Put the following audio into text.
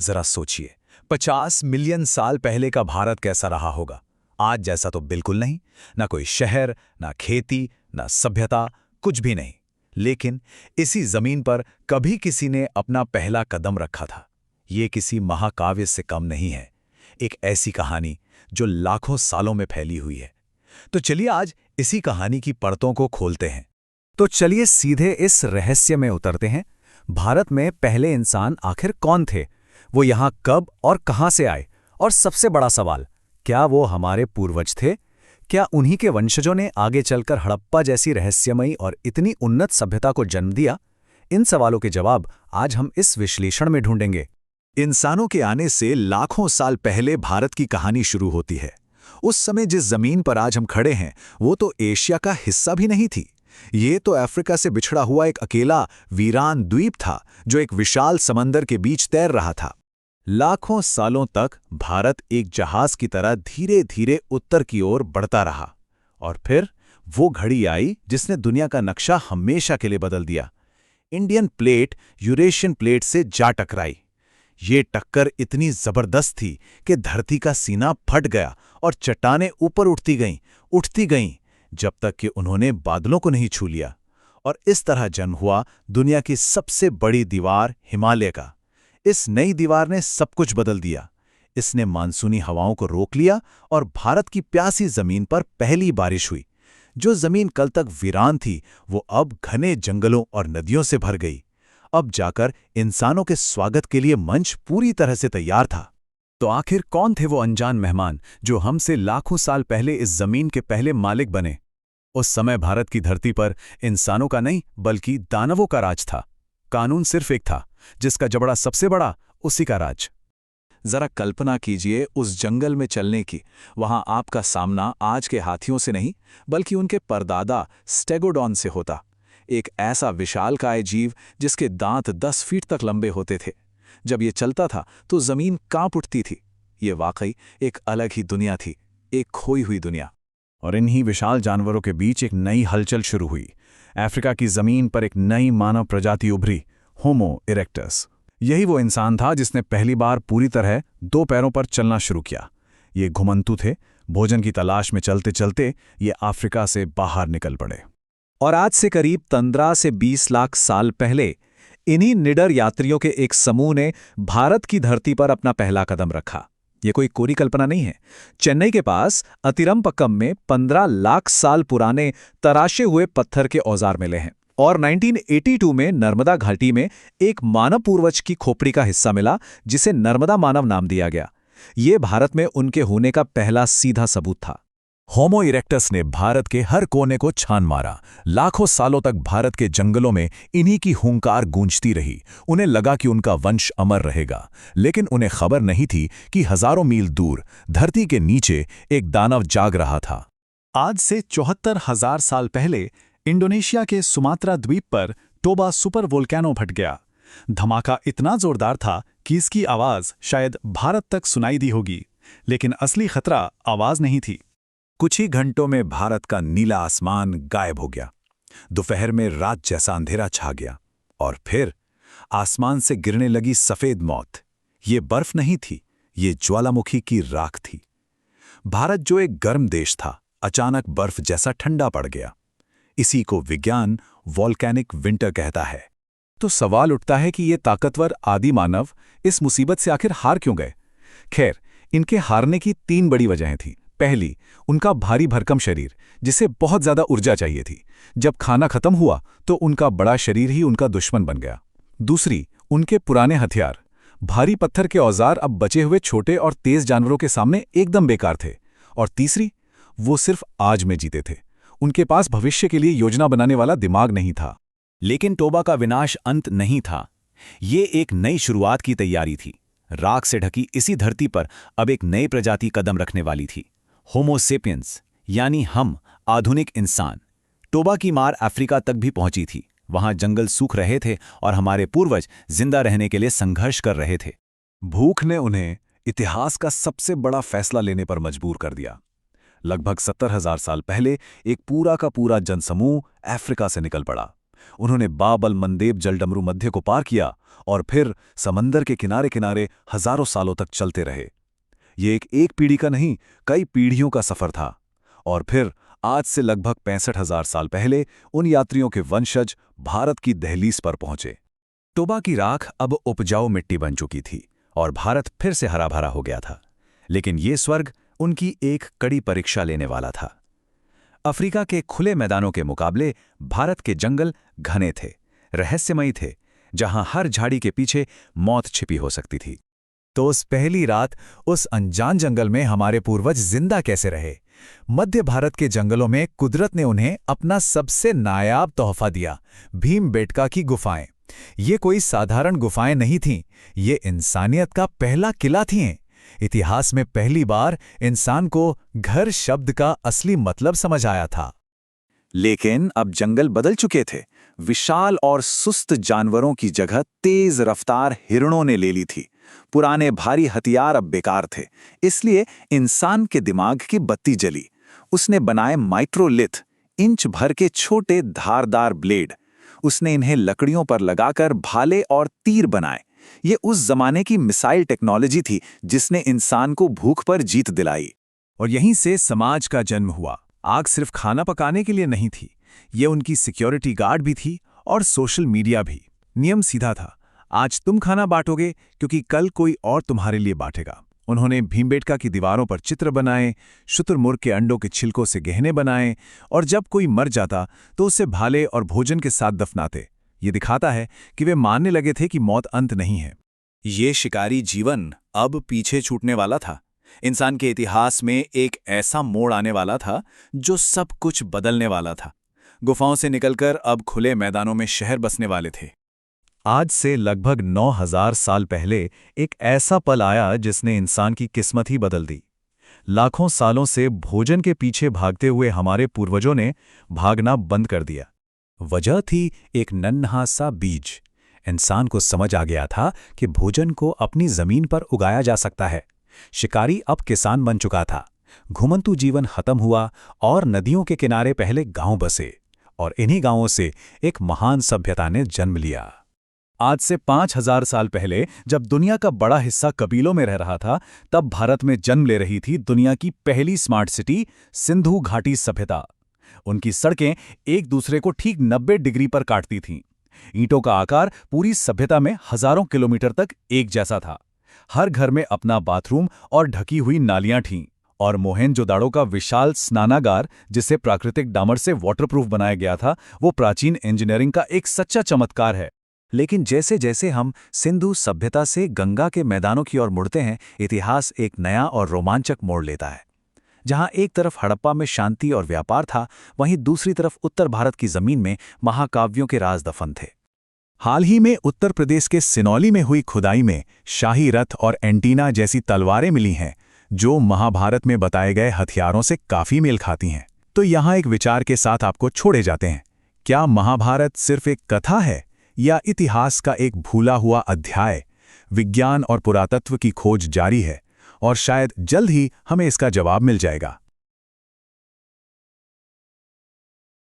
जरा सोचिए, 50 मिलियन साल पहले का भारत कैसा रहा होगा। आज जैसा तो बिल्कुल नहीं, ना कोई शहर, ना खेती, ना सभ्यता, कुछ भी नहीं। लेकिन इसी जमीन पर कभी किसी ने अपना पहला कदम रखा था। ये किसी महाकाव्य से कम नहीं है, एक ऐसी कहानी जो लाखों सालों में फैली हुई है। तो चलिए आज इसी कहानी की परतों को खोलते हैं। तो चलिए सीधे इस रहस्य में उतरते हैं। भारत में पहले इंसान आखिर कौन थे? वो यहाँ कब और कहाँ से आए? और सबसे बड़ा सवाल, क्या वो हमारे पूर्वज थे? क्या उन्हीं के वंशजों ने आगे चलकर हड़प्पा जैसी रहस्यमयी और इतनी उन्नत सभ्यता को जन्म दिया? इन सवालों के जवाब आज हम इस विश्लेषण में ढूंढेंगे। इंसानों के आने से लाखों साल पहले भारत की कहानी शुरू होती है। उस समय जिस जमीन पर आज हम खड़े हैं, वो तो एशिया का हिस्सा भी नहीं थी। ये तो अफ्रीका से बिछड़ा हुआ एक अकेला वीरान द्वीप था, जो एक विशाल समंदर के बीच तैर रहा था। लाखों सालों तक भारत एक जहाज की तरह धीरे धीरे उत्तर की ओर बढ़ता रहा। और फिर वो घड़ी आई जिसने दुनिया का नक्शा हमेशा के लिए बदल दिया। इंडियन प्लेट यूरेशियन प्लेट से जा टकराई। ये टक्कर इतनी जबरदस्त थी कि धरती का सीना फट गया और चट्टानें ऊपर उठती गईं, जब तक कि उन्होंने बादलों को नहीं छू लिया। और इस तरह जन्म हुआ दुनिया की सबसे बड़ी दीवार, हिमालय का। इस नई दीवार ने सब कुछ बदल दिया। इसने मानसूनी हवाओं को रोक लिया और भारत की प्यासी जमीन पर पहली बारिश हुई। जो जमीन कल तक वीरान थी, वो अब घने जंगलों और नदियों से भर गई। अब जाकर इंसानों के स्वागत के लिए मंच पूरी तरह से तैयार था। तो आखिर कौन थे वो अनजान मेहमान जो हमसे लाखों साल पहले इस जमीन के पहले मालिक बने? उस समय भारत की धरती पर इंसानों का नहीं, बल्कि दानवों का राज था। कानून सिर्फ एक था, जिसका जबड़ा सबसे बड़ा, उसी का राज। जरा कल्पना कीजिए उस जंगल में चलने की। वहां आपका सामना आज के हाथियों से नहीं, बल्कि उनके परदादा स्टेगोडॉन से होता। एक ऐसा विशालकाय जीव जिसके दांत 10 फीट तक लंबे होते थे। जब ये चलता था तो जमीन कांप उठती थी। ये वाकई एक अलग ही दुनिया थी, एक खोई हुई दुनिया। और इन्हीं विशाल जानवरों के बीच एक नई हलचल शुरू हुई। अफ्रीका की जमीन पर एक नई मानव प्रजाति उभरी, होमो इरेक्टस। यही वो इंसान था जिसने पहली बार पूरी तरह 2 पैरों पर चलना शुरू किया। ये घुमंतू थे। भोजन की तलाश में चलते चलते ये अफ्रीका से बाहर निकल पड़े। और आज से करीब 15 से 20 लाख साल पहले इन्हीं निडर यात्रियों के एक समूह ने भारत की धरती पर अपना पहला कदम रखा। ये कोई कोरी कल्पना नहीं है। चेन्नई के पास अतिरमपक्कम में 15 लाख साल पुराने तराशे हुए पत्थर के औजार मिले हैं। और 1982 में नर्मदा घाटी में एक मानव पूर्वज की खोपड़ी का हिस्सा मिला, जिसे नर्मदा मानव नाम दिया गया। ये भारत में उनके होने का पहला सीधा सबूत था। होमो इरेक्टस ने भारत के हर कोने को छान मारा। लाखों सालों तक भारत के जंगलों में इन्हीं की हुंकार गूंजती रही। उन्हें लगा कि उनका वंश अमर रहेगा, लेकिन उन्हें खबर नहीं थी कि हजारों मील दूर धरती के नीचे एक दानव जाग रहा था। आज से 74,000 साल पहले इंडोनेशिया के सुमात्रा द्वीप पर टोबा सुपर वोल्केनो फट गया। धमाका इतना जोरदार था कि इसकी आवाज शायद भारत तक सुनाई दी होगी, लेकिन असली खतरा आवाज नहीं थी। कुछ ही घंटों में भारत का नीला आसमान गायब हो गया। दोपहर में रात जैसा अंधेरा छा गया और फिर आसमान से गिरने लगी सफेद मौत। ये बर्फ नहीं थी, ये ज्वालामुखी की राख थी। भारत जो एक गर्म देश था, अचानक बर्फ जैसा ठंडा पड़ गया। इसी को विज्ञान वॉल्केनिक विंटर कहता है। तो सवाल उठता है कि ये ताकतवर आदि मानव इस मुसीबत से आखिर हार क्यों गए? खैर, इनके हारने की 3 बड़ी वजहें थीं। पहली, उनका भारी भरकम शरीर, जिसे बहुत ज्यादा ऊर्जा चाहिए थी। जब खाना खत्म हुआ तो उनका बड़ा शरीर ही उनका दुश्मन बन गया। दूसरी, उनके पुराने हथियार। भारी पत्थर के औजार अब बचे हुए छोटे और तेज जानवरों के सामने एकदम बेकार थे। और तीसरी, वो सिर्फ आज में जीते थे। उनके पास भविष्य के लिए योजना बनाने वाला दिमाग नहीं था। लेकिन टोबा का विनाश अंत नहीं था। ये एक नई शुरुआत की तैयारी थी। राख से ढकी इसी धरती पर अब एक नई प्रजाति कदम रखने वाली थी, होमो सेपियंस, यानी हम, आधुनिक इंसान। टोबा की मार अफ्रीका तक भी पहुंची थी। वहां जंगल सूख रहे थे और हमारे पूर्वज जिंदा रहने के लिए संघर्ष कर रहे थे। भूख ने उन्हें इतिहास का सबसे बड़ा फैसला लेने पर मजबूर कर दिया। लगभग 70,000 साल पहले एक पूरा का पूरा जनसमूह अफ्रीका से निकल पड़ा। उन्होंने बाबल मंदेब जलडमरू मध्य को पार किया और फिर समंदर के किनारे किनारे हजारों सालों तक चलते रहे। ये एक पीढ़ी का नहीं, कई पीढ़ियों का सफर था। और फिर आज से लगभग 65,000 साल पहले उन यात्रियों के वंशज भारत की दहलीज पर पहुंचे। टोबा की राख अब उपजाऊ मिट्टी बन चुकी थी और भारत फिर से हरा भरा हो गया था। लेकिन ये स्वर्ग उनकी एक कड़ी परीक्षा लेने वाला था। अफ्रीका के खुले मैदानों के मुकाबले भारत के जंगल घने थे, रहस्यमयी थे, जहां हर झाड़ी के पीछे मौत छिपी हो सकती थी। तो उस पहली रात उस अनजान जंगल में हमारे पूर्वज जिंदा कैसे रहे? मध्य भारत के जंगलों में कुदरत ने उन्हें अपना सबसे नायाब तोहफा दिया, भीमबेटका की गुफाएं। ये कोई साधारण गुफाएं नहीं थीं, ये इंसानियत का पहला किला थीं। इतिहास में पहली बार इंसान को घर शब्द का असली मतलब समझ आया था। लेकिन अब जंगल बदल चुके थे। विशाल और सुस्त जानवरों की जगह तेज रफ्तार हिरणों ने ले ली थी। पुराने भारी हथियार अब बेकार थे, इसलिए इंसान के दिमाग की बत्ती जली। उसने बनाए माइक्रोलिथ, इंच भर के छोटे धारदार ब्लेड। उसने इन्हें लकड़ियों पर लगाकर भाले और तीर बनाए। ये उस जमाने की मिसाइल टेक्नोलॉजी थी जिसने इंसान को भूख पर जीत दिलाई। और यहीं से समाज का जन्म हुआ। आग सिर्फ खाना पकाने के लिए नहीं थी, ये उनकी सिक्योरिटी गार्ड भी थी और सोशल मीडिया भी। नियम सीधा था, आज तुम खाना बांटोगे क्योंकि कल कोई और तुम्हारे लिए बांटेगा। उन्होंने भीमबेटका की दीवारों पर चित्र बनाए, शुतुरमुर्ग के अंडों के छिलकों से गहने बनाए, और जब कोई मर जाता तो उसे भाले और भोजन के साथ दफनाते। ये दिखाता है कि वे मानने लगे थे कि मौत अंत नहीं है। ये शिकारी जीवन अब पीछे छूटने वाला था। इंसान के इतिहास में एक ऐसा मोड़ आने वाला था जो सब कुछ बदलने वाला था। गुफाओं से निकलकर अब खुले मैदानों में शहर बसने वाले थे। आज से लगभग 9,000 साल पहले एक ऐसा पल आया जिसने इंसान की किस्मत ही बदल दी। लाखों सालों से भोजन के पीछे भागते हुए हमारे पूर्वजों ने भागना बंद कर दिया। वजह थी एक नन्हा सा बीज। इंसान को समझ आ गया था कि भोजन को अपनी जमीन पर उगाया जा सकता है। शिकारी अब किसान बन चुका था। घुमंतू जीवन खत्म हुआ और नदियों के किनारे पहले गांव बसे, और इन्हीं गांवों से एक महान सभ्यता ने जन्म लिया। आज से 5,000 साल पहले जब दुनिया का बड़ा हिस्सा कबीलों में रह रहा था, तब भारत में जन्म ले रही थी दुनिया की पहली स्मार्ट सिटी सिंधु घाटी सभ्यता। उनकी सड़कें एक दूसरे को ठीक 90 डिग्री पर काटती थीं। ईंटों का आकार पूरी सभ्यता में हजारों किलोमीटर तक एक जैसा था। हर घर में अपना बाथरूम और ढकी हुई नालियां थीं, और मोहेंजोदाड़ो का विशाल स्नानागार, जिसे प्राकृतिक डामर से वाटरप्रूफ बनाया गया था, वो प्राचीन इंजीनियरिंग का एक सच्चा चमत्कार है। लेकिन जैसे जैसे हम सिंधु सभ्यता से गंगा के मैदानों की ओर मुड़ते हैं, इतिहास एक नया और रोमांचक मोड़ लेता है। जहां एक तरफ हड़प्पा में शांति और व्यापार था, वहीं दूसरी तरफ उत्तर भारत की जमीन में महाकाव्यों के राज दफन थे। हाल ही में उत्तर प्रदेश के सिनौली में हुई खुदाई में शाही रथ और एंटीना जैसी तलवारें मिली हैं, जो महाभारत में बताए गए हथियारों से काफी मेल खाती हैं। तो यहाँ एक विचार के साथ आपको छोड़े जाते हैं। क्या महाभारत सिर्फ एक कथा है या इतिहास का एक भूला हुआ अध्याय? विज्ञान और पुरातत्व की खोज जारी है और शायद जल्द ही हमें इसका जवाब मिल जाएगा।